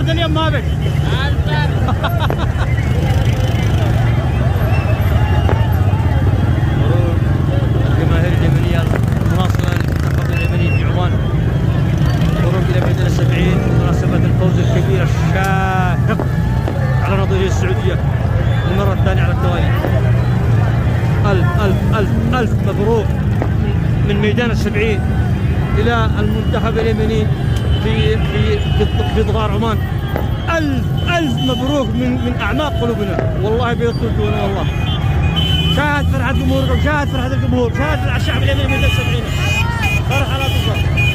هذا اليوم ما بك. الجماهير اليمنية المناصرة للمنتخب اليمني في عمان، خروج إلى ميدان السبعين بمناسبة الفوز الكبير الشاهق على نظير السعودية المرة الثانية على التوالي. ألف ألف ألف ألف مبروك من ميدان السبعين إلى المنتخب اليمني في ضغار عمان. ألف ألف مبروك من أعماق قلوبنا، والله بيطلقونا والله. شاهد فرحة جمهوركم، شاهد فرحة الجمهور، شاهد الشعب اليمني ميدان السبعين، فرحة لا توصف.